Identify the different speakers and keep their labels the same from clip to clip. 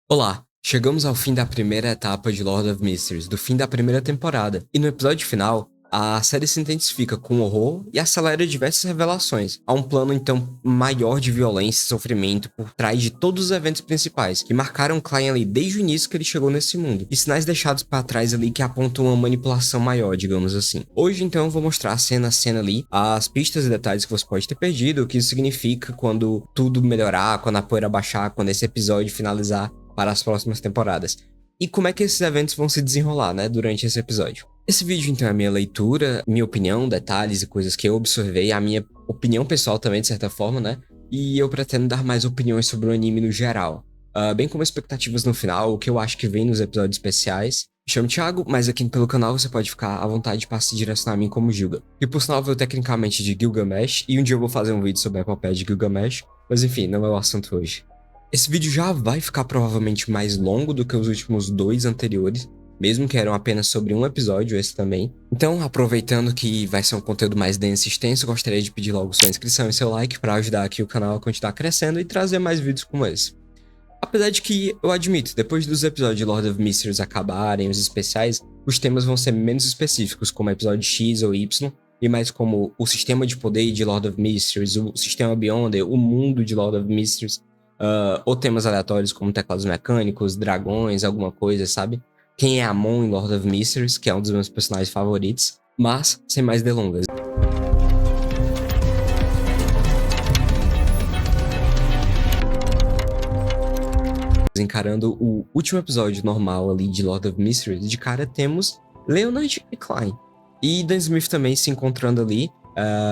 Speaker 1: Olá, chegamos ao fim da primeira etapa de Lord of Mysteries, do fim da primeira temporada, e no episódio final, a série se intensifica com horror e acelera diversas revelações. Há um plano então maior de violência e sofrimento por trás de todos os eventos principais, que marcaram Klein ali desde o início que ele chegou nesse mundo, e sinais deixados para trás ali que apontam uma manipulação maior, digamos assim. Hoje então eu vou mostrar cena a cena ali, as pistas e detalhes que você pode ter perdido, o que isso significa quando tudo melhorar, quando a poeira baixar, quando esse episódio finalizar para as próximas temporadas. E como é que esses eventos vão se desenrolar, né, durante esse episódio. Esse vídeo, então, é a minha leitura, minha opinião, detalhes e coisas que eu observei, a minha opinião pessoal também, de certa forma, né, e eu pretendo dar mais opiniões sobre o anime no geral. Bem como expectativas no final, o que eu acho que vem nos episódios especiais. Me chamo Thiago, mas aqui pelo canal você pode ficar à vontade para se direcionar a mim como Gilga. E por sinal, eu tecnicamente de Gilgamesh, e um dia eu vou fazer um vídeo sobre a epopeia de Gilgamesh, mas enfim, não é o assunto hoje. Esse vídeo já vai ficar provavelmente mais longo do que os últimos dois anteriores, mesmo que eram apenas sobre um episódio, esse também. Então, aproveitando que vai ser um conteúdo mais denso e extenso, gostaria de pedir logo sua inscrição e seu like para ajudar aqui o canal a continuar crescendo e trazer mais vídeos como esse. Apesar de que, eu admito, depois dos episódios de Lord of Mysteries acabarem, os especiais, os temas vão ser menos específicos, como episódio X ou Y, e mais como o sistema de poder de Lord of Mysteries, o sistema Beyonder, o mundo de Lord of Mysteries, ou temas aleatórios como teclados mecânicos, dragões, alguma coisa, sabe? Quem é Amon em Lord of Mysteries, que é um dos meus personagens favoritos. Mas, sem mais delongas. Encarando o último episódio normal ali de Lord of Mysteries, de cara temos Leonard e Klein. E Dan Smith também se encontrando ali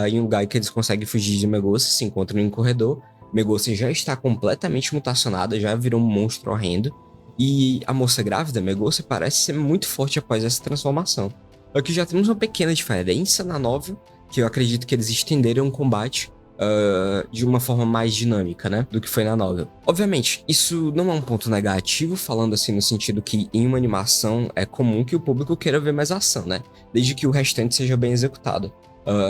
Speaker 1: em um lugar que eles conseguem fugir de Megosa, se encontram em um corredor. Megosa já está completamente mutacionada, já virou um monstro horrendo. E a moça grávida, Megosa, parece ser muito forte após essa transformação. Aqui já temos uma pequena diferença na novel, que eu acredito que eles estenderam o combate de uma forma mais dinâmica, né, do que foi na novel. Obviamente, isso não é um ponto negativo, falando assim no sentido que em uma animação é comum que o público queira ver mais ação, né, desde que o restante seja bem executado.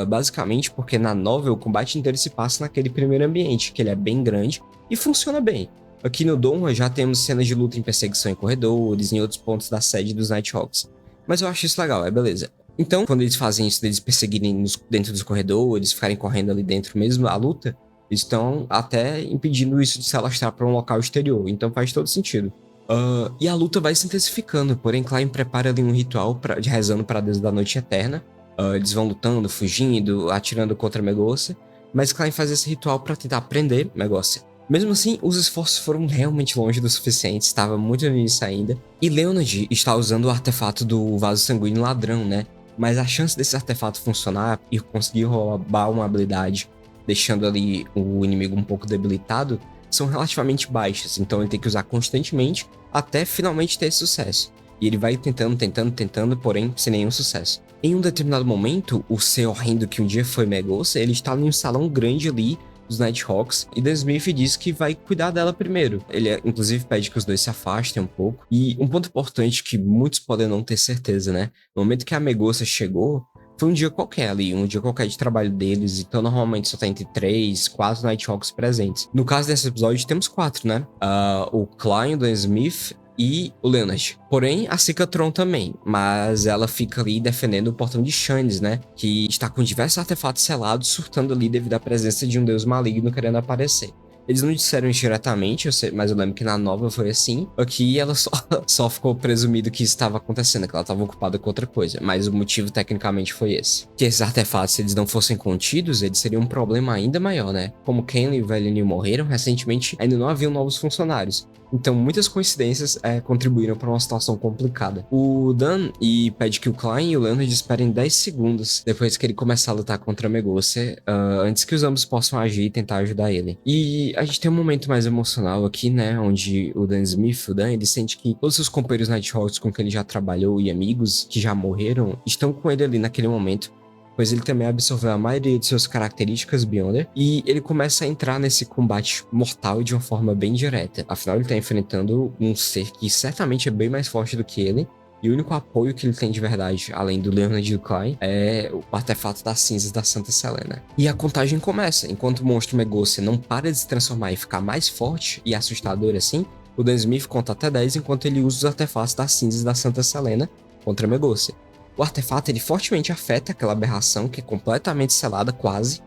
Speaker 1: Basicamente porque na novel o combate inteiro se passa naquele primeiro ambiente, que ele é bem grande e funciona bem. Aqui no Donra já temos cenas de luta em perseguição em corredores, em outros pontos da sede dos Nighthawks. Mas eu acho isso legal, é beleza. Então, quando eles fazem isso, deles perseguirem dentro dos corredores, ficarem correndo ali dentro mesmo, a luta, eles estão até impedindo isso de se alastrar para um local exterior, então faz todo sentido. E a luta vai se intensificando, porém Klein prepara ali um ritual de rezando para a deusa da noite eterna. Eles vão lutando, fugindo, atirando contra Megosa, mas Klein faz esse ritual para tentar prender Megosa. Mesmo assim, os esforços foram realmente longe do suficiente, estava muito no início ainda, e Leonard está usando o artefato do vaso sanguíneo ladrão, né? Mas a chance desse artefato funcionar e conseguir roubar uma habilidade, deixando ali o inimigo um pouco debilitado, são relativamente baixas, então ele tem que usar constantemente até finalmente ter esse sucesso. E ele vai tentando, porém sem nenhum sucesso. Em um determinado momento, o ser horrendo que um dia foi Megosa, ele está em um salão grande ali dos Nighthawks, e Dan Smith diz que vai cuidar dela primeiro. Ele, inclusive, pede que os dois se afastem um pouco. E um ponto importante que muitos podem não ter certeza, né? No momento que a Megosa chegou, foi um dia qualquer ali, um dia qualquer de trabalho deles, então normalmente só tá entre 3, 4 Nighthawks presentes. No caso desse episódio, temos 4, né? O Klein, o Dan Smith e o Leonard. Porém, a Cicatron também, mas ela fica ali defendendo o portão de Shandes, né? Que está com diversos artefatos selados, surtando ali devido à presença de um deus maligno querendo aparecer. Eles não disseram isso diretamente, mas eu lembro que na nova foi assim. Aqui ela só ficou presumido que isso estava acontecendo, que ela estava ocupada com outra coisa. Mas o motivo tecnicamente foi esse. Que esses artefatos, se eles não fossem contidos, eles seriam um problema ainda maior, né? Como Kenley e o Velho Neil morreram recentemente, ainda não haviam novos funcionários. Então, muitas coincidências contribuíram para uma situação complicada. O Dan pede que o Klein e o Leonard esperem 10 segundos depois que ele começar a lutar contra a Megosa, antes que os ambos possam agir e tentar ajudar ele. E a gente tem um momento mais emocional aqui, né, onde o Dan Smith, ele sente que todos os companheiros Nighthawks com quem ele já trabalhou e amigos que já morreram estão com ele ali naquele momento, pois ele também absorveu a maioria de suas características Beyonder, e ele começa a entrar nesse combate mortal de uma forma bem direta. Afinal, ele tá enfrentando um ser que certamente é bem mais forte do que ele, e o único apoio que ele tem de verdade, além do Leonard e do Klein, é o artefato das cinzas da Santa Selena. E a contagem começa. Enquanto o monstro Megosa não para de se transformar e ficar mais forte e assustador assim, O Dan Smith conta até 10 enquanto ele usa os artefatos das cinzas da Santa Selena contra Megossi. O artefato ele fortemente afeta aquela aberração que é completamente selada quase,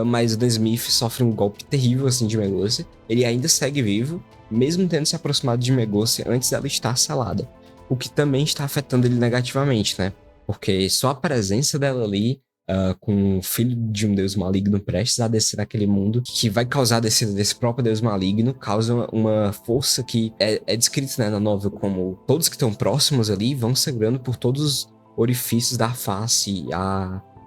Speaker 1: mas o Dan Smith sofre um golpe terrível assim de Megossi. Ele ainda segue vivo, mesmo tendo se aproximado de Megossi antes dela estar selada, o que também está afetando ele negativamente, né? Porque só a presença dela ali, com o filho de um deus maligno prestes a descer naquele mundo, que vai causar a descida desse próprio deus maligno, causa uma força que é descrita, né, na novel como todos que estão próximos ali vão sangrando por todos os orifícios da face,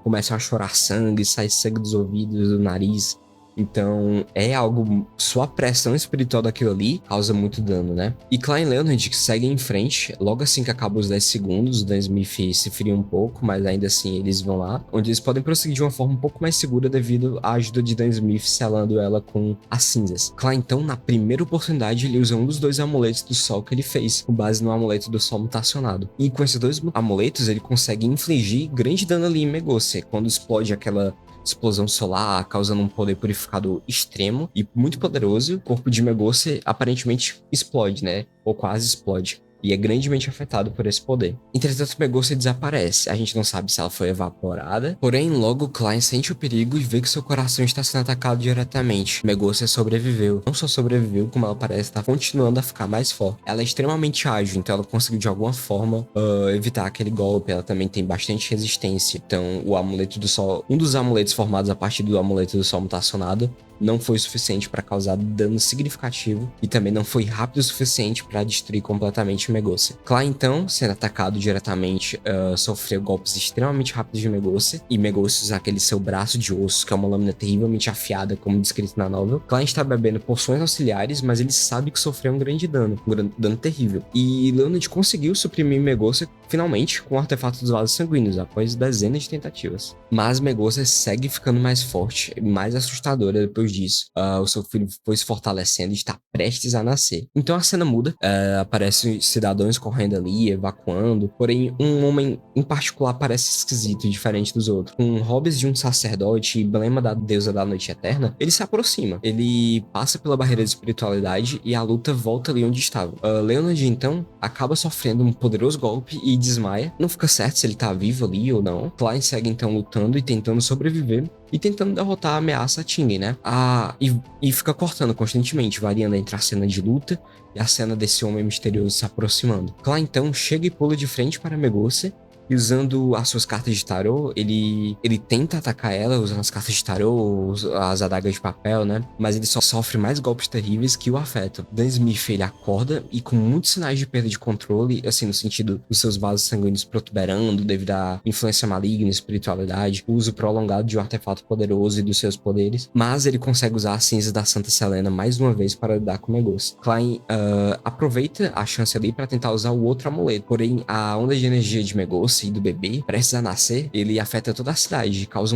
Speaker 1: começam a chorar sangue, sai sangue dos ouvidos, do nariz. Então, é algo... Só a pressão espiritual daquilo ali causa muito dano, né? E Klein e Leonard segue em frente. Logo assim que acaba os 10 segundos, o Dan Smith se fria um pouco, mas ainda assim eles vão lá. Onde eles podem prosseguir de uma forma um pouco mais segura devido à ajuda de Dan Smith selando ela com as cinzas. Klein, então, na primeira oportunidade, ele usa um dos 2 amuletos do sol que ele fez, com base no amuleto do sol mutacionado. E com esses 2 amuletos, ele consegue infligir grande dano ali em Megossi, quando explode aquela explosão solar, causando um poder purificador extremo e muito poderoso. O corpo de Megossi aparentemente explode, né? Ou quase explode. E é grandemente afetado por esse poder. Entretanto, Megossi desaparece. A gente não sabe se ela foi evaporada. Porém, logo Klein sente o perigo e vê que seu coração está sendo atacado diretamente. Megossi sobreviveu. Não só sobreviveu, como ela parece estar continuando a ficar mais forte. Ela é extremamente ágil, então ela conseguiu de alguma forma evitar aquele golpe. Ela também tem bastante resistência. Então, o amuleto do sol... Um dos amuletos formados a partir do amuleto do sol mutacionado não foi suficiente para causar dano significativo e também não foi rápido o suficiente para destruir completamente Megossi. Klein, então, sendo atacado diretamente, sofreu golpes extremamente rápidos de Megossi, e Megossi usa aquele seu braço de osso, que é uma lâmina terrivelmente afiada, como descrito na novel. Klein está bebendo poções auxiliares, mas ele sabe que sofreu um grande dano terrível. E Leonard conseguiu suprimir Megossi, finalmente, com o artefato dos vasos sanguíneos, após dezenas de tentativas. Mas Megossi segue ficando mais forte e mais assustadora depois disso. O seu filho foi se fortalecendo e está prestes a nascer. Então a cena muda, aparecem cidadãos correndo ali, evacuando, porém um homem em particular parece esquisito e diferente dos outros. Com hobbies de um sacerdote e emblema da deusa da noite eterna, ele se aproxima. Ele passa pela barreira de espiritualidade e a luta volta ali onde estava. Leonard, então, acaba sofrendo um poderoso golpe e desmaia. Não fica certo se ele tá vivo ali ou não. Klein segue então lutando e tentando sobreviver e tentando derrotar a ameaça a Tingen, né? E fica cortando constantemente, variando entre a cena de luta e a cena desse homem misterioso se aproximando. Klein então chega e pula de frente para Megossi, e usando as suas cartas de tarô, ele tenta atacar ela usando as cartas de tarô, as adagas de papel, né? Mas ele só sofre mais golpes terríveis que o afetam. Dan Smith, ele acorda e com muitos sinais de perda de controle, assim, no sentido dos seus vasos sanguíneos protuberando devido à influência maligna, espiritualidade, o uso prolongado de um artefato poderoso e dos seus poderes. Mas ele consegue usar as cinzas da Santa Selena mais uma vez para lidar com Megossi. Klein aproveita a chance ali para tentar usar o outro amuleto. Porém, a onda de energia de Megossi e do bebê, prestes a nascer, ele afeta toda a cidade, causa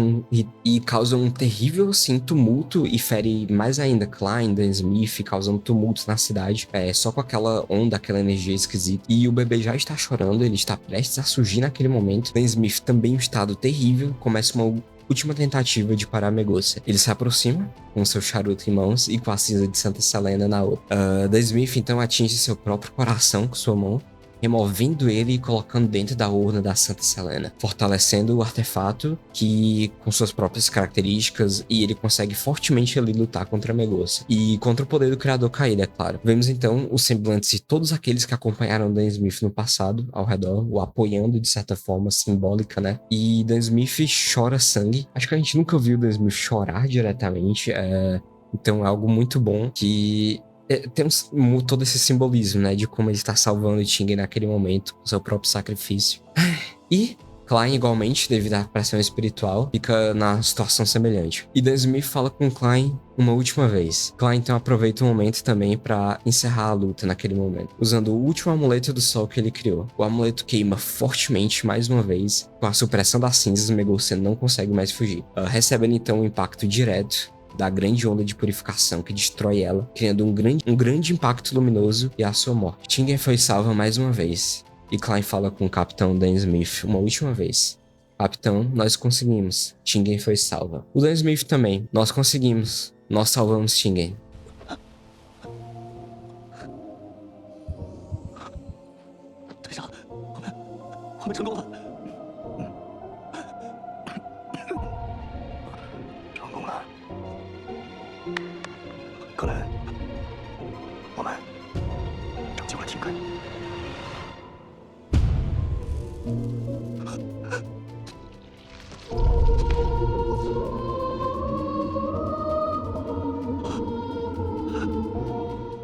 Speaker 1: um terrível, assim, tumulto e fere mais ainda Klein, Dan Smith, causando tumultos na cidade, só com aquela onda, aquela energia esquisita. E o bebê já está chorando, ele está prestes a surgir naquele momento. Dan Smith também em um estado terrível, começa uma última tentativa de parar Megossi. Ele se aproxima com seu charuto em mãos e com a cinza de Santa Selena na outra. Dan Smith então atinge seu próprio coração com sua mão, removendo ele e colocando dentro da urna da Santa Selena, fortalecendo o artefato que com suas próprias características, e ele consegue fortemente ali lutar contra Megossi e contra o poder do criador caído, é claro. Vemos então os semblantes de todos aqueles que acompanharam Dan Smith no passado ao redor, o apoiando de certa forma simbólica, né? E Dan Smith chora sangue. Acho que a gente nunca viu Dan Smith chorar diretamente, então é algo muito bom que tem todo esse simbolismo, né, de como ele está salvando Tingen naquele momento, com seu próprio sacrifício. E Klein, igualmente, devido à pressão espiritual, fica na situação semelhante. E Dan Smith fala com Klein uma última vez. Klein então aproveita o momento também para encerrar a luta naquele momento, usando o último amuleto do sol que ele criou. O amuleto queima fortemente mais uma vez. Com a supressão das cinzas, Megossi não consegue mais fugir, recebendo então um impacto direto da grande onda de purificação que destrói ela, criando um grande impacto luminoso e a sua morte. Tingen foi salva mais uma vez, e Klein fala com o Capitão Dan Smith uma última vez. Capitão, nós conseguimos. Tingen foi salva. O Dan Smith também. Nós conseguimos. Nós salvamos Tingen.
Speaker 2: 我们成功了，成功了，克莱恩，我们拯救了廷根。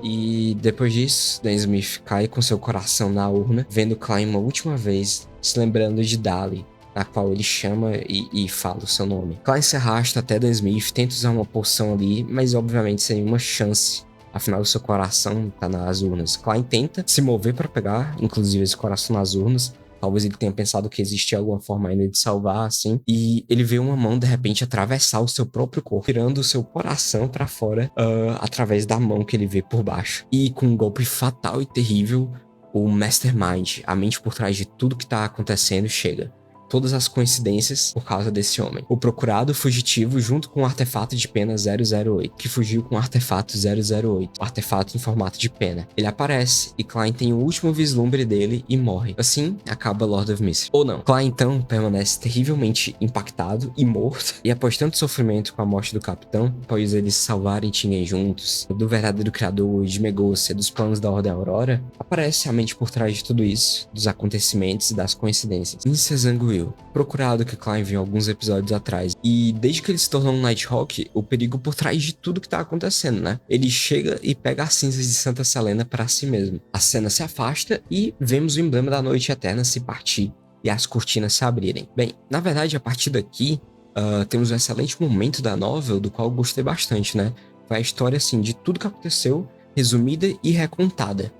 Speaker 1: E depois disso, Dan Smith cai com seu coração na urna, vendo Klein uma última vez, se lembrando de Dali, na qual ele chama e fala o seu nome. Klein se arrasta até Dan Smith, tenta usar uma poção ali, mas obviamente sem nenhuma chance. Afinal, seu coração tá nas urnas. Klein tenta se mover para pegar, inclusive, esse coração nas urnas. Talvez ele tenha pensado que existia alguma forma ainda de salvar, assim. E ele vê uma mão, de repente, atravessar o seu próprio corpo, tirando o seu coração pra fora, através da mão que ele vê por baixo. E com um golpe fatal e terrível, o Mastermind, a mente por trás de tudo que tá acontecendo, chega. Todas as coincidências por causa desse homem. O procurado fugitivo junto com o artefato de pena 008, que fugiu com o artefato 008, o artefato em formato de pena. Ele aparece e Klein tem o último vislumbre dele e morre. Assim, acaba Lord of Mystery. Ou não. Klein, então, permanece terrivelmente impactado e morto, e após tanto sofrimento com a morte do capitão, após eles salvarem Tingen juntos, do verdadeiro criador de Megocia, dos planos da Ordem Aurora, aparece a mente por trás de tudo isso, dos acontecimentos e das coincidências. Inicia Zanguil, procurado que Klein viu alguns episódios atrás. E desde que ele se tornou um Nighthawk, o perigo por trás de tudo que tá acontecendo, né? Ele chega e pega as cinzas de Santa Selena para si mesmo. A cena se afasta e vemos o emblema da Noite Eterna se partir e as cortinas se abrirem. Bem, na verdade, a partir daqui, temos um excelente momento da novel, do qual eu gostei bastante, né? Foi a história, assim, de tudo que aconteceu, resumida e recontada.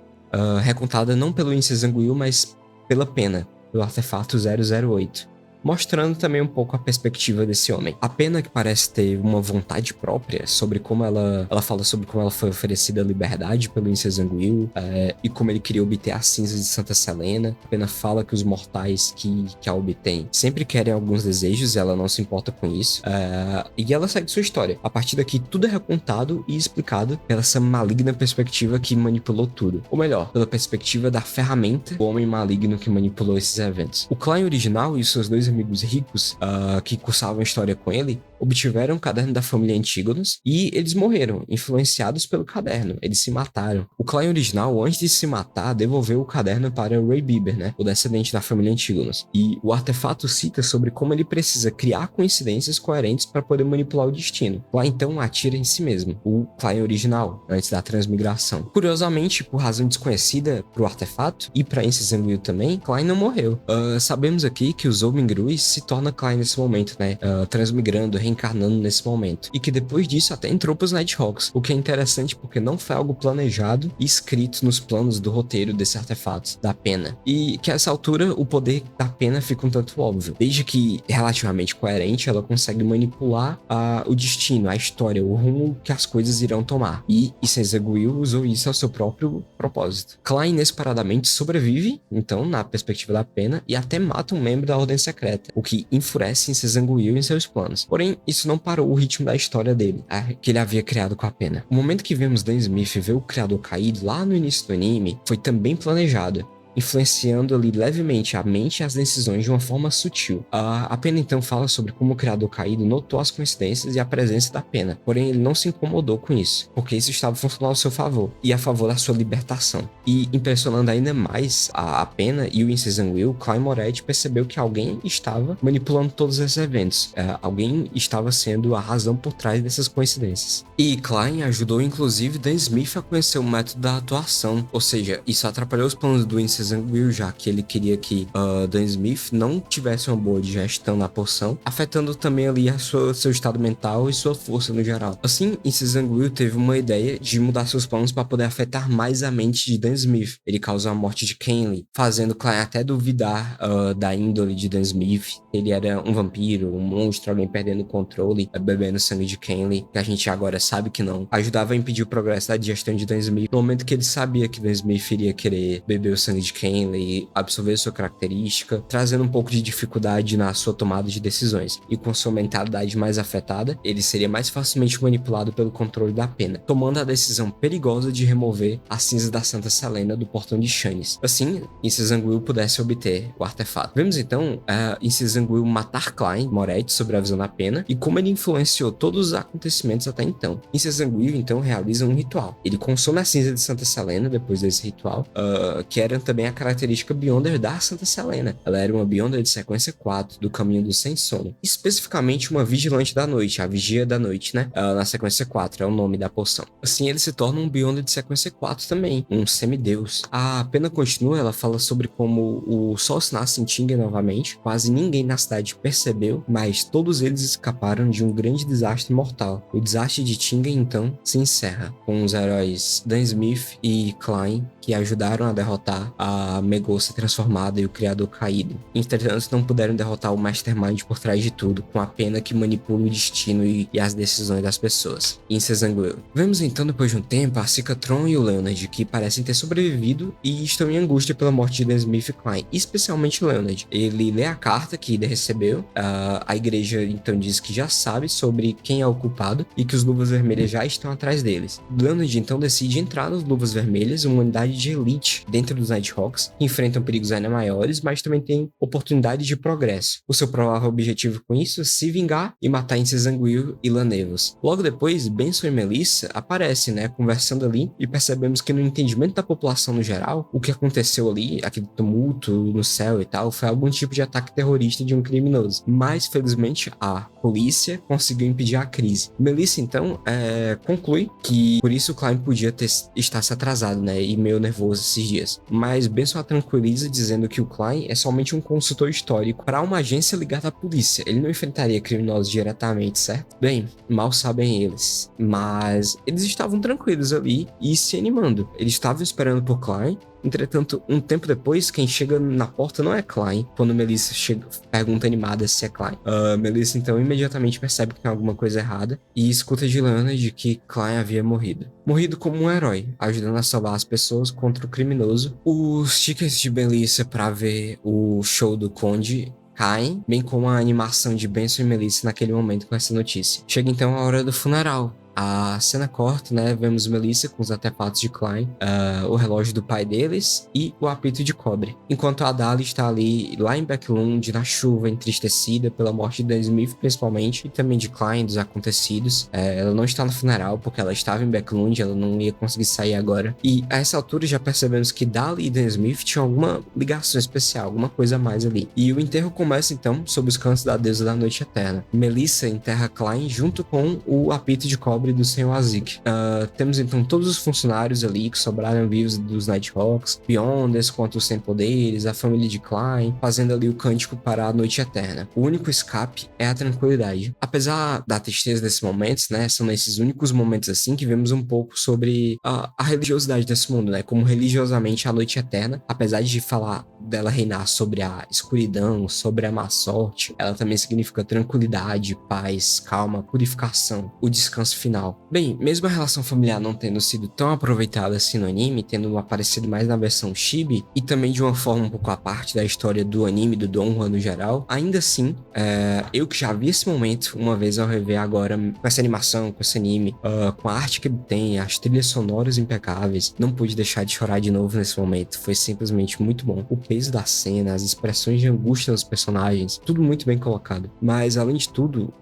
Speaker 1: Recontada não pelo Inicia Zanguil, mas pela pena do artefato 008, mostrando também um pouco a perspectiva desse homem. A pena, que parece ter uma vontade própria sobre como ela fala sobre como ela foi oferecida a liberdade pelo Inicia Zanguil, e como ele queria obter as cinzas de Santa Selena. A pena fala que os mortais que a obtêm sempre querem alguns desejos e ela não se importa com isso, e ela segue sua história. A partir daqui, tudo é recontado e explicado pela essa maligna perspectiva que manipulou tudo. Ou melhor, pela perspectiva da ferramenta, o homem maligno que manipulou esses eventos. O Klein original e seus dois amigos ricos que cursavam a história com ele obtiveram o caderno da família Antígonos e eles morreram, influenciados pelo caderno. Eles se mataram. O Klein original, antes de se matar, devolveu o caderno para Ray Bieber, né, o descendente da família Antígonos. E o artefato cita sobre como ele precisa criar coincidências coerentes para poder manipular o destino. Lá então atira em si mesmo, o Klein original, antes da transmigração. Curiosamente, por razão desconhecida para o artefato e para Inicia Zanguil também, Klein não morreu. Sabemos aqui que os Omengruz se torna Klein nesse momento, né, transmigrando, reencarnando nesse momento. E que depois disso até entrou pros Nighthawks, o que é interessante porque não foi algo planejado e escrito nos planos do roteiro desse artefato, da pena. E que a essa altura o poder da pena fica um tanto óbvio. Desde que relativamente coerente, ela consegue manipular o destino, a história, o rumo que as coisas irão tomar. E Inicia Zanguil usou isso ao seu próprio propósito. Klein inesperadamente sobrevive, então, na perspectiva da pena, e até mata um membro da Ordem Secreta, o que enfurece Inicia Zanguil em seus planos. Porém, isso não parou o ritmo da história dele, que ele havia criado com a pena. O momento que vemos Dan Smith ver o criador caído lá no início do anime foi também planejado, influenciando ali levemente a mente e as decisões de uma forma sutil. A pena então fala sobre como o criador caído notou as coincidências e a presença da pena, porém ele não se incomodou com isso, porque isso estava funcionando ao seu favor e a favor da sua libertação. E impressionando ainda mais a pena e o Inicia Zanguil, Klein Moretti percebeu que alguém estava manipulando todos esses eventos, alguém estava sendo a razão por trás dessas coincidências. E Klein ajudou inclusive Dan Smith a conhecer o método da atuação, ou seja, isso atrapalhou os planos do Inicia Zanguil, já que ele queria que Dan Smith não tivesse uma boa digestão na poção, afetando também ali seu estado mental e sua força no geral. Assim, Inicia Zanguil teve uma ideia de mudar seus planos para poder afetar mais a mente de Dan Smith. Ele causou a morte de Kenley, fazendo Klein até duvidar da índole de Dan Smith. Ele era um vampiro, um monstro, alguém perdendo o controle, bebendo sangue de Kenley, que a gente agora sabe que não. Ajudava a impedir o progresso da digestão de Dan Smith, no momento que ele sabia que Dan Smith iria querer beber o sangue de Leonard Kenley absorver sua característica, trazendo um pouco de dificuldade na sua tomada de decisões. E com sua mentalidade mais afetada, ele seria mais facilmente manipulado pelo controle da pena, tomando a decisão perigosa de remover as cinzas da Santa Selena do portão de Shannis. Assim, Incizanguil pudesse obter o artefato. Vemos então Incizanguil matar Klein Moretti sobre a visão da pena e como ele influenciou todos os acontecimentos até então. Incizanguil então realiza um ritual. Ele consome a cinza de Santa Selena depois desse ritual, que era também a característica Beyonder da Santa Selena. Ela era uma Beyonder de sequência 4 do Caminho do Sem Sono, especificamente uma Vigilante da Noite, a Vigia da Noite, né? Na sequência 4 é o nome da poção. Assim, ele se torna um Beyonder de sequência 4 também, um semideus. A pena continua, ela fala sobre como o sol se nasce em Tingen novamente. Quase ninguém na cidade percebeu, mas todos eles escaparam de um grande desastre mortal. O desastre de Tingen, então, se encerra com os heróis Dan Smith e Klein, que ajudaram a derrotar a Megosa transformada e o Criador caído. Entretanto, não puderam derrotar o Mastermind por trás de tudo, com a pena que manipula o destino e as decisões das pessoas. Incizanguil. Vemos então, depois de um tempo, a Cicatron e o Leonard, que parecem ter sobrevivido e estão em angústia pela morte de Dan Smith e Klein, especialmente Leonard. Ele lê a carta que ele recebeu, a igreja então diz que já sabe sobre quem é o culpado e que os Luvas Vermelhas já estão atrás deles. Leonard então decide entrar nos Luvas Vermelhas, uma unidade de elite dentro dos Nighthawks, que enfrentam perigos ainda maiores, mas também tem oportunidade de progresso. O seu provável objetivo com isso é se vingar e matar Incizanguil e Lanevos. Logo depois, Benson e Melissa aparecem, né, conversando ali, e percebemos que no entendimento da população no geral, o que aconteceu ali, aquele tumulto no céu e tal, foi algum tipo de ataque terrorista de um criminoso. Mas, felizmente, a polícia conseguiu impedir a crise. Melissa, então, conclui que por isso o Klein podia estar se atrasado, né, e meio nervoso esses dias. Mas Benson a tranquiliza dizendo que o Klein é somente um consultor histórico para uma agência ligada à polícia. Ele não enfrentaria criminosos diretamente, certo? Bem, mal sabem eles. Mas eles estavam tranquilos ali e se animando. Eles estavam esperando por Klein. Entretanto, um tempo depois, quem chega na porta não é Klein. Quando Melissa pergunta animada se é Klein. Melissa então imediatamente percebe que tem alguma coisa errada e escuta de Leonard que Klein havia morrido. Morrido como um herói, ajudando a salvar as pessoas contra o criminoso. Os tickets de Melissa para ver o show do Conde caem, bem como a animação de Benson e Melissa naquele momento com essa notícia. Chega então a hora do funeral. A cena corta, né? Vemos Melissa com os artefatos de Klein, o relógio do pai deles e o apito de cobre. Enquanto a Dali está ali, lá em Backlund, na chuva, entristecida pela morte de Dan Smith, principalmente, e também de Klein, dos acontecidos. Ela não está no funeral, porque ela estava em Backlund, ela não ia conseguir sair agora. E a essa altura já percebemos que Dali e Dan Smith tinham alguma ligação especial, alguma coisa a mais ali. E o enterro começa, então, sob os cantos da deusa da noite eterna. Melissa enterra Klein junto com o apito de cobre do Senhor Azik. Temos então todos os funcionários ali que sobraram vivos dos Nighthawks, Beyonders quanto os sem poderes, a família de Klein, fazendo ali o cântico para a noite eterna. O único escape é a tranquilidade. Apesar da tristeza desses momentos, né, são nesses únicos momentos assim que vemos um pouco sobre a religiosidade desse mundo, né, como religiosamente a noite eterna, apesar de falar dela reinar sobre a escuridão, sobre a má sorte, ela também significa tranquilidade, paz, calma, purificação, o descanso final. Bem, mesmo a relação familiar não tendo sido tão aproveitada assim no anime, tendo aparecido mais na versão chibi, e também de uma forma um pouco à parte da história do anime, do Donghua no geral, ainda assim, eu que já vi esse momento uma vez ao rever agora, com essa animação, com esse anime, com a arte que ele tem, as trilhas sonoras impecáveis, não pude deixar de chorar de novo nesse momento. Foi simplesmente muito bom. O peso da cena, as expressões de angústia dos personagens, tudo muito bem colocado. Mas, além de tudo,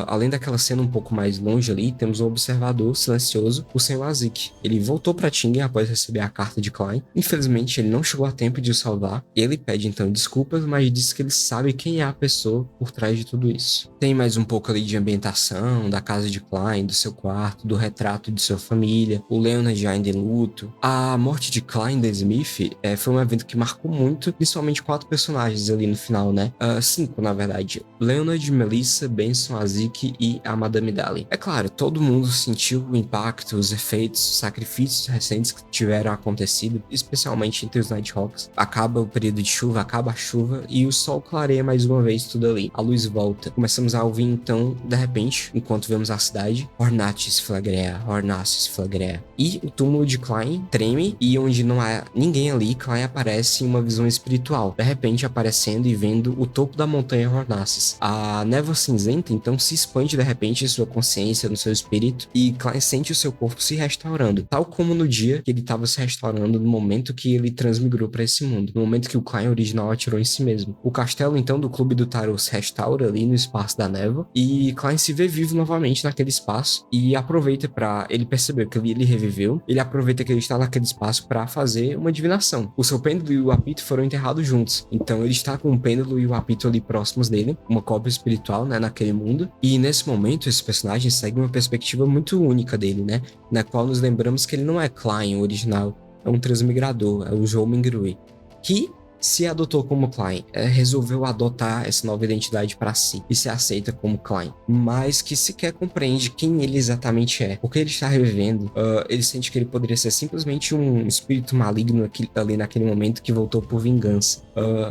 Speaker 1: além daquela cena um pouco mais longe ali, temos um observador silencioso, o Senhor Azik. Ele voltou para Tingen após receber a carta de Klein. Infelizmente, ele não chegou a tempo de o salvar. Ele pede então desculpas, mas diz que ele sabe quem é a pessoa por trás de tudo isso. Tem mais um pouco ali de ambientação, da casa de Klein, do seu quarto, do retrato de sua família, o Leonard ainda em luto. A morte de Klein da Smith foi um evento que marcou muito, principalmente 4 personagens ali no final, né? 5, na verdade. Leonard, Melissa, Benson, Azik e a Madame Dali. É claro, todo mundo mundo sentiu o impacto, os efeitos, os sacrifícios recentes que tiveram acontecido, especialmente entre os Nighthawks. Acaba o período de chuva, acaba a chuva e o sol clareia mais uma vez tudo ali. A luz volta. Começamos a ouvir então, de repente, enquanto vemos a cidade, Ornatis flagrea, Ornatis flagrea. E o túmulo de Klein treme e onde não há ninguém ali, Klein aparece em uma visão espiritual, de repente aparecendo e vendo o topo da montanha Ornatis. A névoa cinzenta então se expande de repente em sua consciência, no seu espírito, e Klein sente o seu corpo se restaurando, tal como no dia que ele estava se restaurando no momento que ele transmigrou para esse mundo, no momento que o Klein original atirou em si mesmo. O castelo então do Clube do Tarot se restaura ali no espaço da névoa e Klein se vê vivo novamente naquele espaço e aproveita para ele perceber que ele reviveu, ele aproveita que ele está naquele espaço para fazer uma divinação. O seu pêndulo e o apito foram enterrados juntos, então ele está com o pêndulo e o apito ali próximos dele, uma cópia espiritual, né, naquele mundo. E nesse momento esse personagem segue uma perspectiva muito única dele, né, na qual nos lembramos que ele não é Klein, o original, é um transmigrador, é o Zhou Mingrui, que se adotou como Klein, resolveu adotar essa nova identidade para si e se aceita como Klein, mas que sequer compreende quem ele exatamente é, porque ele está revivendo. Ele sente que ele poderia ser simplesmente um espírito maligno ali naquele momento que voltou por vingança.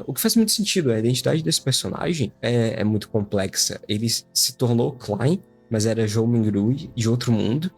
Speaker 1: O que faz muito sentido, a identidade desse personagem é muito complexa. Ele se tornou Klein, mas era Zhou Mingrui de outro mundo,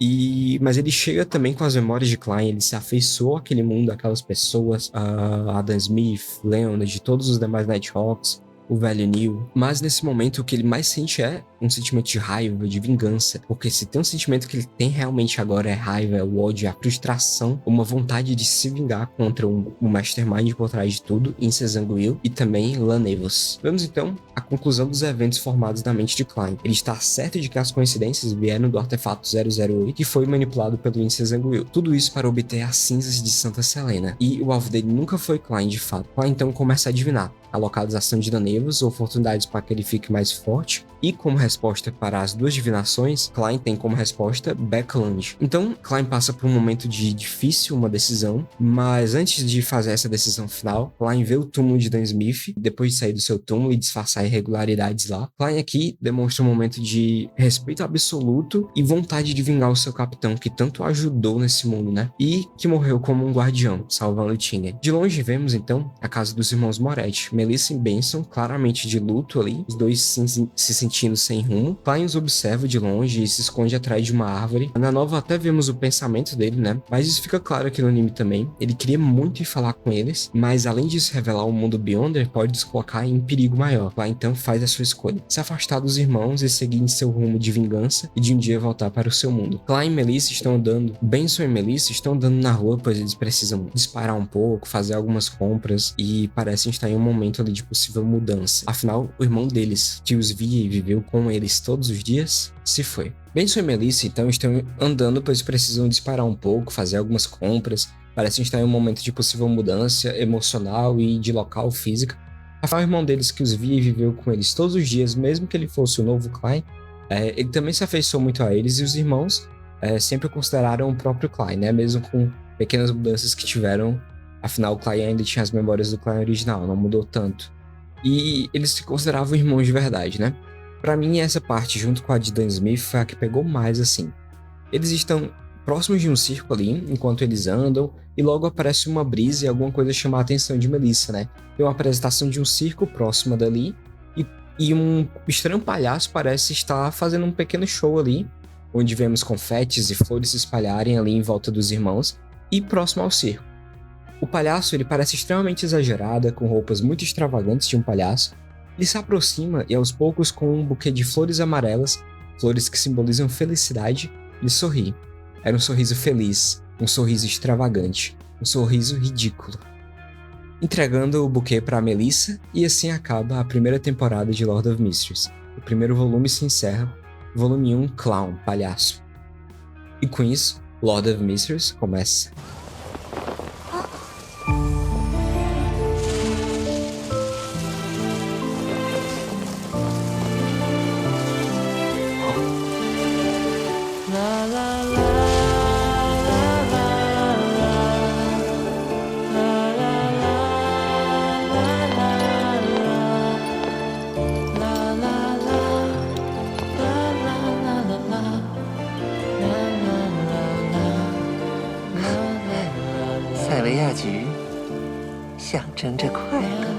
Speaker 1: mas ele chega também com as memórias de Klein, ele se afeiçoou àquele mundo, aquelas pessoas, Adam Smith, Leonard, de todos os demais Nighthawks, o velho Neil, mas nesse momento o que ele mais sente é um sentimento de raiva, de vingança, porque se tem um sentimento que ele tem realmente agora é raiva, é o ódio, é a frustração, uma vontade de se vingar contra o mastermind por trás de tudo, Incezanguil e também Lanevos. Vemos então a conclusão dos eventos formados na mente de Klein. Ele está certo de que as coincidências vieram do artefato 008 que foi manipulado pelo Incezanguil. Tudo isso para obter as cinzas de Santa Selena. E o alvo dele nunca foi Klein de fato. Klein então começa a adivinar a localização de Lanevos, oportunidades para que ele fique mais forte, e como resposta para as duas divinações, Klein tem como resposta Backlunge. Então, Klein passa por um momento de difícil, uma decisão, mas antes de fazer essa decisão final, Klein vê o túmulo de Dan Smith, depois de sair do seu túmulo e disfarçar irregularidades lá. Klein aqui demonstra um momento de respeito absoluto e vontade de vingar o seu capitão, que tanto ajudou nesse mundo, né? E que morreu como um guardião, salvando Tingen. De longe vemos, então, a casa dos irmãos Moretti, Melissa e Benson, claramente de luto ali, os dois se sentindo sem rumo. Klein os observa de longe e se esconde atrás de uma árvore. Na nova até vemos o pensamento dele, né? Mas isso fica claro aqui no anime também. Ele queria muito ir falar com eles, mas além disso revelar o mundo Beyonder, pode os colocar em perigo maior. Klein então faz a sua escolha: se afastar dos irmãos e seguir em seu rumo de vingança e de um dia voltar para o seu mundo. Klein e Melissa estão andando, Benson e Melissa estão andando na rua, pois eles precisam disparar um pouco, fazer algumas compras e parecem estar em um momento ali de possível mudança. Afinal, o irmão deles, que os via e viveu com eles todos os dias, se foi. Benson e Melissa então estão andando, pois precisam disparar um pouco, fazer algumas compras, parecem estar em um momento de possível mudança emocional e de local física. Afinal, o irmão deles, que os via e viveu com eles todos os dias, mesmo que ele fosse o novo Klein, ele também se afeiçoou muito a eles, e os irmãos sempre consideraram o próprio Klein, né? Mesmo com pequenas mudanças que tiveram. Afinal, o Klein ainda tinha as memórias do Klein original, não mudou tanto. E eles se consideravam irmãos de verdade, né? Pra mim, essa parte, junto com a de Dan Smith, foi a que pegou mais, assim. Eles estão próximos de um circo ali, enquanto eles andam, e logo aparece uma brisa e alguma coisa chama a atenção de Melissa, né? Tem uma apresentação de um circo próxima dali, e um estranho palhaço parece estar fazendo um pequeno show ali, onde vemos confetes e flores se espalharem ali em volta dos irmãos, e próximo ao circo. O palhaço, ele parece extremamente exagerado, com roupas muito extravagantes de um palhaço. Ele se aproxima e aos poucos, com um buquê de flores amarelas, flores que simbolizam felicidade, ele sorri. Era um sorriso feliz, um sorriso extravagante, um sorriso ridículo. Entregando o buquê para Melissa, e assim acaba a primeira temporada de Lord of Mysteries. O primeiro volume se encerra, volume 1, Clown, palhaço. E com isso, Lord of Mysteries começa.
Speaker 3: 象征着快乐。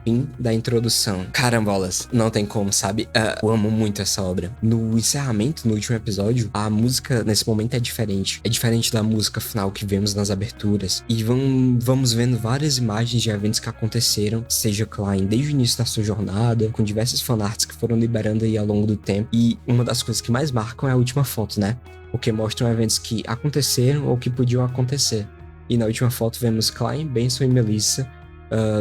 Speaker 1: Fim da introdução. Carambolas, não tem como, sabe? Eu amo muito essa obra. No encerramento, no último episódio, a música nesse momento é diferente. É diferente da música final que vemos nas aberturas. E vamos vendo várias imagens de eventos que aconteceram, seja Klein desde o início da sua jornada, com diversas fanarts que foram liberando aí ao longo do tempo. E uma das coisas que mais marcam é a última foto, né? Porque mostram eventos que aconteceram ou que podiam acontecer. E na última foto vemos Klein, Benson e Melissa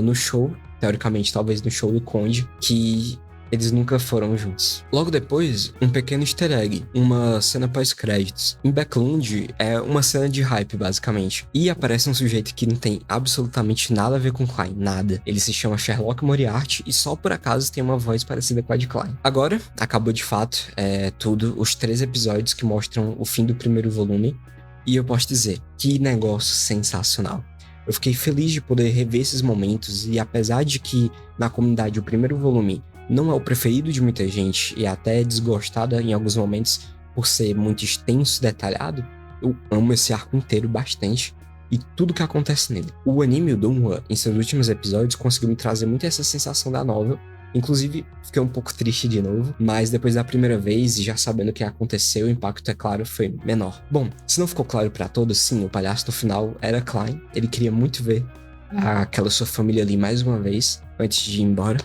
Speaker 1: no show, teoricamente talvez no show do Conde, que eles nunca foram juntos. Logo depois, um pequeno easter egg, uma cena pós-créditos. Em Backlund é uma cena de hype, basicamente. E aparece um sujeito que não tem absolutamente nada a ver com Klein, nada. Ele se chama Sherlock Moriarty e só por acaso tem uma voz parecida com a de Klein. Agora, acabou de fato, tudo, os 3 episódios que mostram o fim do primeiro volume. E eu posso dizer, que negócio sensacional. Eu fiquei feliz de poder rever esses momentos e apesar de que na comunidade o primeiro volume não é o preferido de muita gente e até desgostada em alguns momentos por ser muito extenso e detalhado, eu amo esse arco inteiro bastante e tudo que acontece nele. O anime, o Donghua, em seus últimos episódios conseguiu me trazer muito essa sensação da novel. Inclusive, fiquei um pouco triste de novo, mas depois da primeira vez e já sabendo o que aconteceu, o impacto, é claro, foi menor. Bom, se não ficou claro pra todos, sim, o palhaço no final era Klein. Ele queria muito ver aquela sua família ali mais uma vez, antes de ir embora.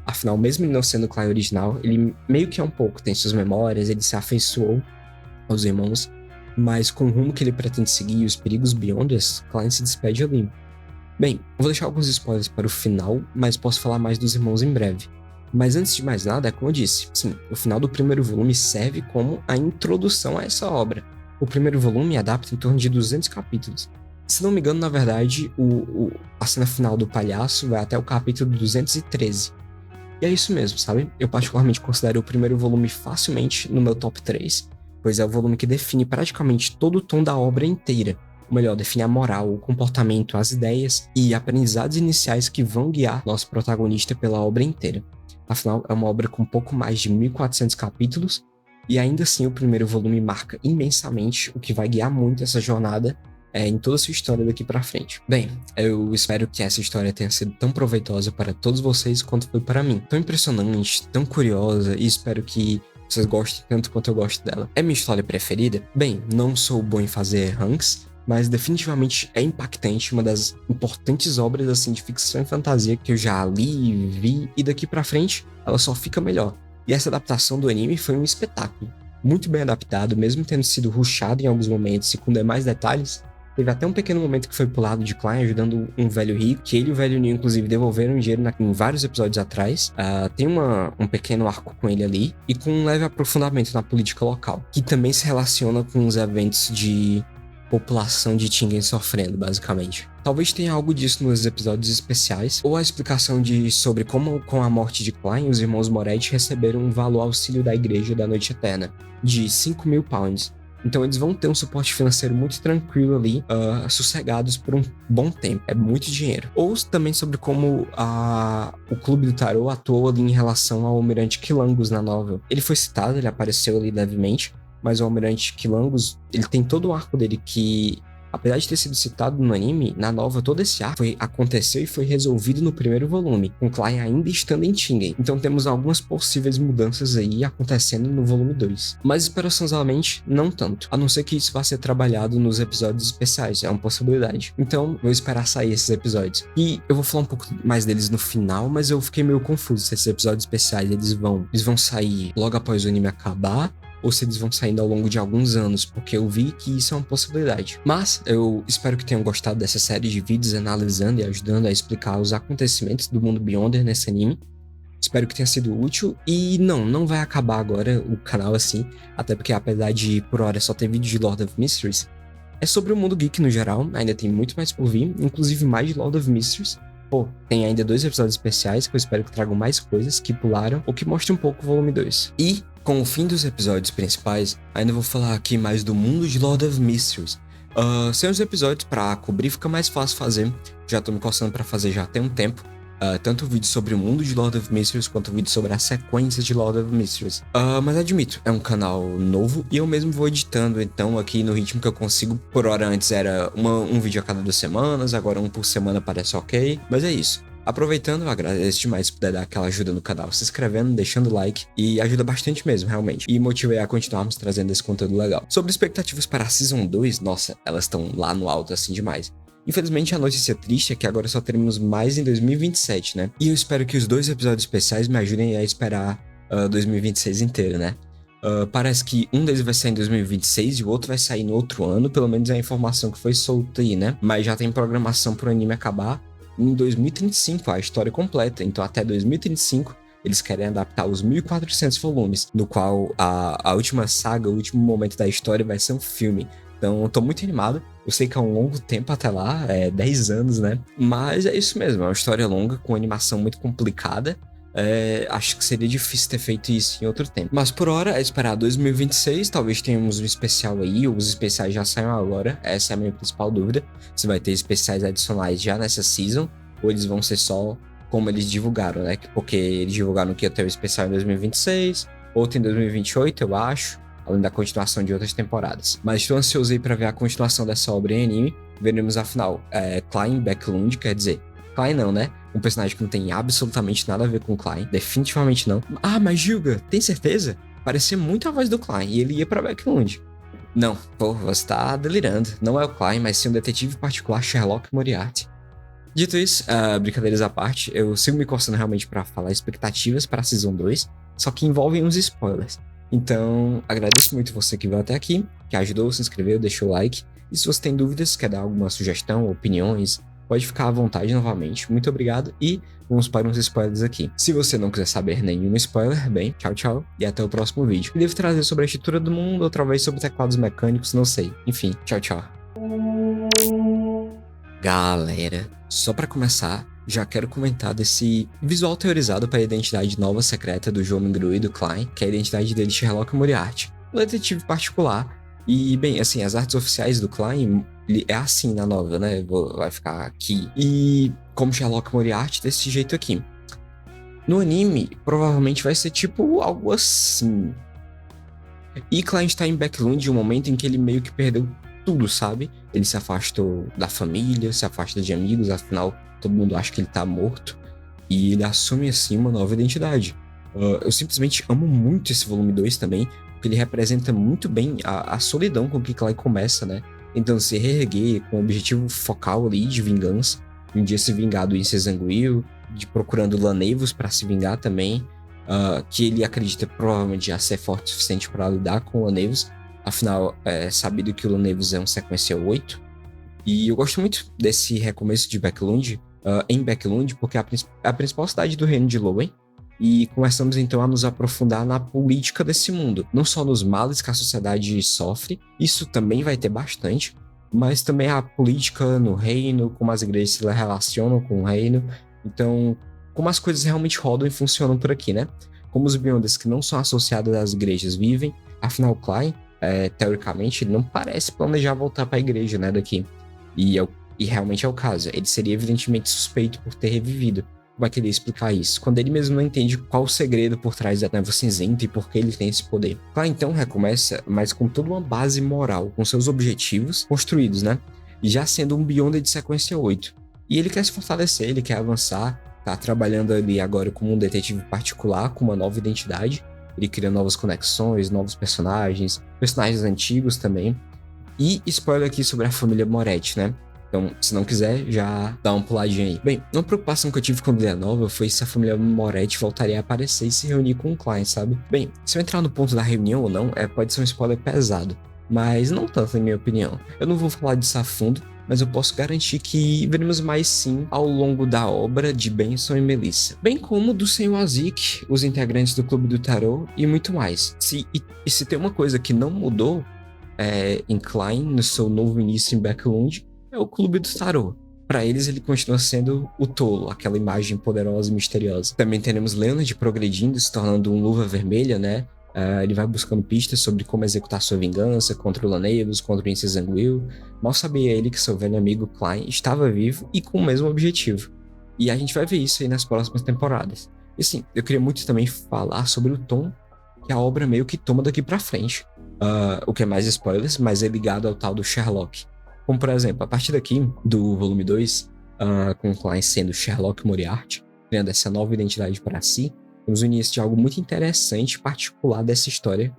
Speaker 1: Afinal, mesmo ele não sendo o Klein original, ele meio que é um pouco, tem suas memórias, ele se afeiçoou aos irmãos, mas com o rumo que ele pretende seguir e os perigos Beyonders, Klein se despede ali. Bem, vou deixar alguns spoilers para o final, mas posso falar mais dos irmãos em breve. Mas antes de mais nada, é como eu disse, sim, o final do primeiro volume serve como a introdução a essa obra. O primeiro volume adapta em torno de 200 capítulos. Se não me engano, na verdade, a cena final do palhaço vai até o capítulo 213. E é isso mesmo, sabe? Eu particularmente considero o primeiro volume facilmente no meu top 3, pois é o volume que define praticamente todo o tom da obra inteira. Ou melhor, define a moral, o comportamento, as ideias e aprendizados iniciais que vão guiar nosso protagonista pela obra inteira. Afinal, é uma obra com pouco mais de 1.400 capítulos, e ainda assim o primeiro volume marca imensamente o que vai guiar muito essa jornada em toda a sua história daqui pra frente. Bem, eu espero que essa história tenha sido tão proveitosa para todos vocês quanto foi para mim. Tão impressionante, tão curiosa, e espero que vocês gostem tanto quanto eu gosto dela. É minha história preferida? Bem, não sou bom em fazer ranks, mas definitivamente é impactante, uma das importantes obras assim de ficção e fantasia que eu já li, vi, e daqui pra frente ela só fica melhor. E essa adaptação do anime foi um espetáculo. Muito bem adaptado, mesmo tendo sido rushado em alguns momentos e com demais detalhes. Teve até um pequeno momento que foi pro lado de Klein, ajudando um velho rico, que ele e o velho Neil, inclusive, devolveram dinheiro em vários episódios atrás. Tem um pequeno arco com ele ali, e com um leve aprofundamento na política local, que também se relaciona com os eventos de população de Tingen sofrendo, basicamente. Talvez tenha algo disso nos episódios especiais, ou a explicação sobre como, com a morte de Klein, os irmãos Moretti receberam um valor auxílio da Igreja da Noite Eterna, de 5.000 pounds. Então eles vão ter um suporte financeiro muito tranquilo ali, sossegados por um bom tempo. É muito dinheiro. Ou também sobre como o Clube do Tarot atuou ali em relação ao Almirante Quilangus na novel. Ele foi citado, ele apareceu ali levemente, mas o Almirante Quilangus, ele tem todo o arco dele que, apesar de ter sido citado no anime, na nova todo esse arco aconteceu e foi resolvido no primeiro volume, com Klein ainda estando em Tingen. Então temos algumas possíveis mudanças aí acontecendo no volume 2. Mas esperançosamente, não tanto. A não ser que isso vá ser trabalhado nos episódios especiais, é uma possibilidade. Então, vou esperar sair esses episódios. E eu vou falar um pouco mais deles no final, mas eu fiquei meio confuso se esses episódios especiais eles vão sair logo após o anime acabar, ou se eles vão saindo ao longo de alguns anos, porque eu vi que isso é uma possibilidade. Mas eu espero que tenham gostado dessa série de vídeos analisando e ajudando a explicar os acontecimentos do mundo Beyonder nesse anime. Espero que tenha sido útil, e não vai acabar agora o canal assim, até porque apesar de por hora só ter vídeo de Lord of Mysteries, é sobre o mundo geek no geral, ainda tem muito mais por vir, inclusive mais de Lord of Mysteries. Tem ainda 2 episódios especiais que eu espero que tragam mais coisas que pularam ou que mostrem um pouco o volume 2. E, com o fim dos episódios principais, ainda vou falar aqui mais do mundo de Lord of Mysteries. Sem os episódios pra cobrir fica mais fácil fazer. Já tô me coçando pra fazer já tem um tempo. Tanto o vídeo sobre o mundo de Lord of Mysteries quanto o vídeo sobre a sequência de Lord of Mysteries. Mas admito, é um canal novo e eu mesmo vou editando, então aqui no ritmo que eu consigo. Por hora antes era um vídeo a cada 2 semanas, agora um por semana parece ok. Mas é isso. Aproveitando, eu agradeço demais se puder dar aquela ajuda no canal, se inscrevendo, deixando like, e ajuda bastante mesmo, realmente. E motiva a continuarmos trazendo esse conteúdo legal. Sobre expectativas para a Season 2, nossa, elas estão lá no alto assim demais. Infelizmente, a notícia triste é que agora só teremos mais em 2027, né? E eu espero que os 2 episódios especiais me ajudem a esperar 2026 inteiro, né? Parece que um deles vai sair em 2026 e o outro vai sair no outro ano, pelo menos é a informação que foi solta aí, né? Mas já tem programação pro anime acabar em 2035, a história completa. Então, até 2035, eles querem adaptar os 1.400 volumes, no qual a última saga, o último momento da história vai ser um filme. Então, eu tô muito animado. Eu sei que é um longo tempo até lá, 10 anos, né? Mas é isso mesmo, é uma história longa, com animação muito complicada. Acho que seria difícil ter feito isso em outro tempo. Mas por hora, é esperar 2026, talvez tenhamos um especial aí, os especiais já saiam agora, essa é a minha principal dúvida. Se vai ter especiais adicionais já nessa season, ou eles vão ser só como eles divulgaram, né? Porque eles divulgaram que ia ter o especial em 2026, outro em 2028, eu acho, além da continuação de outras temporadas. Mas estou ansioso aí pra ver a continuação dessa obra em anime. Veremos afinal, Klein Backlund, quer dizer, Klein não, né? Um personagem que não tem absolutamente nada a ver com o Klein. Definitivamente não. Ah, mas Gilga, tem certeza? Parecia muito a voz do Klein e ele ia pra Backlund. Não, pô, você tá delirando. Não é o Klein, mas sim um detetive particular Sherlock Moriarty. Dito isso, brincadeiras à parte, eu sigo me coçando realmente pra falar expectativas para a Season 2, só que envolvem uns spoilers. Então, agradeço muito você que veio até aqui, que ajudou, se inscreveu, deixou o like. E se você tem dúvidas, quer dar alguma sugestão, opiniões, pode ficar à vontade novamente. Muito obrigado e vamos para uns spoilers aqui. Se você não quiser saber nenhum spoiler, bem, tchau, tchau e até o próximo vídeo. Eu devo trazer sobre a estrutura do mundo, outra vez sobre teclados mecânicos, não sei. Enfim, tchau, tchau. Galera, só pra começar, já quero comentar desse visual teorizado para a identidade nova secreta do Joe Mingru e do Klein, que é a identidade dele de Sherlock Moriarty, um detetive particular. E, bem, assim, as artes oficiais do Klein é assim na nova, né? Vai ficar aqui. E como Sherlock Moriarty, desse jeito aqui. No anime, provavelmente vai ser tipo algo assim. E Klein está em Backlund em um momento em que ele meio que perdeu tudo, sabe? Ele se afastou da família, se afasta de amigos, afinal, todo mundo acha que ele tá morto. E ele assume, assim, uma nova identidade. Eu simplesmente amo muito esse volume 2 também, porque ele representa muito bem a solidão com que Klein começa, né? Tentando se reerguer com o objetivo focal ali de vingança. Um dia se vingar do Incel Zanguil, procurando Lanevos para se vingar também. Que ele acredita provavelmente já ser forte o suficiente para lidar com Lanevos. Afinal, é sabido que o Lanevos é um sequência 8. E eu gosto muito desse recomeço de Backlund, em Backlund, porque é a principal cidade do reino de Lowell. E começamos então a nos aprofundar na política desse mundo. Não só nos males que a sociedade sofre, isso também vai ter bastante, mas também a política no reino, como as igrejas se relacionam com o reino. Então, como as coisas realmente rodam e funcionam por aqui, né? Como os Beyonders que não são associados às igrejas vivem. Afinal, Klein, teoricamente, ele não parece planejar voltar para a igreja, né, daqui. E realmente é o caso. Ele seria evidentemente suspeito por ter revivido. Vai querer explicar isso, quando ele mesmo não entende qual o segredo por trás da névoa cinzenta e por que ele tem esse poder. Klein então recomeça, mas com toda uma base moral, com seus objetivos construídos, né? E já sendo um Beyonder de sequência 8. E ele quer se fortalecer, ele quer avançar, tá trabalhando ali agora como um detetive particular, com uma nova identidade. Ele cria novas conexões, novos personagens antigos também. E spoiler aqui sobre a família Moretti, né? Então, se não quiser, já dá uma puladinha aí. Bem, uma preocupação que eu tive quando li a nova foi se a família Moretti voltaria a aparecer e se reunir com o Klein, sabe? Bem, se eu entrar no ponto da reunião ou não, pode ser um spoiler pesado. Mas não tanto, na minha opinião. Eu não vou falar disso a fundo, mas eu posso garantir que veremos mais sim ao longo da obra de Benson e Melissa. Bem como do Senhor Azik, os integrantes do Clube do Tarot e muito mais. Se tem uma coisa que não mudou em Klein, no seu novo início em Backlund, é o Clube do Tarot. Para eles, ele continua sendo o tolo, aquela imagem poderosa e misteriosa. Também teremos Leonard progredindo, se tornando um Luva Vermelha, né? Ele vai buscando pistas sobre como executar sua vingança contra o Lanayus, contra o Princess Anguil. Mal sabia ele que seu velho amigo Klein estava vivo e com o mesmo objetivo. E a gente vai ver isso aí nas próximas temporadas. E sim, eu queria muito também falar sobre o tom que a obra meio que toma daqui pra frente. O que é mais spoilers, mas é ligado ao tal do Sherlock. Como, por exemplo, a partir daqui, do volume 2, com Klein sendo Sherlock Moriarty, criando essa nova identidade para si, temos o início de algo muito interessante e particular dessa história,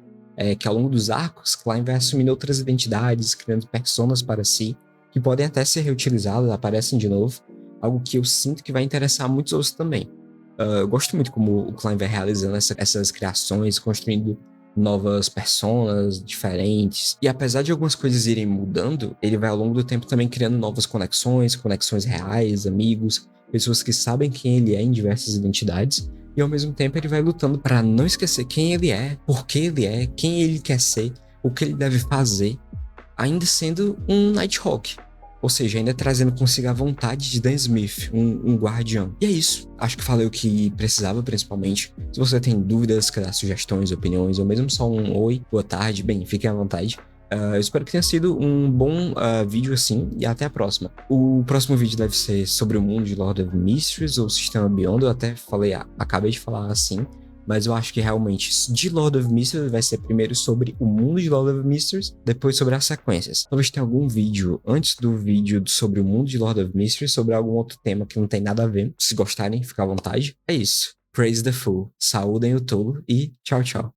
Speaker 1: que ao longo dos arcos, Klein vai assumindo outras identidades, criando personas para si, que podem até ser reutilizadas, aparecem de novo, algo que eu sinto que vai interessar muitos outros também. Eu gosto muito como o Klein vai realizando essas criações, construindo novas personas diferentes. E apesar de algumas coisas irem mudando, ele vai ao longo do tempo também criando novas conexões reais, amigos, pessoas que sabem quem ele é em diversas identidades. E ao mesmo tempo ele vai lutando para não esquecer quem ele é, por que ele é, quem ele quer ser, o que ele deve fazer, ainda sendo um Nighthawk. Ou seja, ainda trazendo consigo a vontade de Dan Smith, um guardião. E é isso. Acho que falei o que precisava, principalmente. Se você tem dúvidas, quer dar sugestões, opiniões, ou mesmo só um oi, boa tarde, bem, fiquem à vontade. Eu espero que tenha sido um bom vídeo assim, e até a próxima. O próximo vídeo deve ser sobre o mundo de Lord of Mysteries, ou Sistema Beyond. Eu até falei, acabei de falar assim, mas eu acho que realmente de Lord of Mysteries vai ser primeiro sobre o mundo de Lord of Mysteries, depois sobre as sequências. Talvez tenha algum vídeo antes do vídeo sobre o mundo de Lord of Mysteries, sobre algum outro tema que não tem nada a ver. Se gostarem, fica à vontade. É isso. Praise the Fool. Saúdem o tolo e tchau, tchau.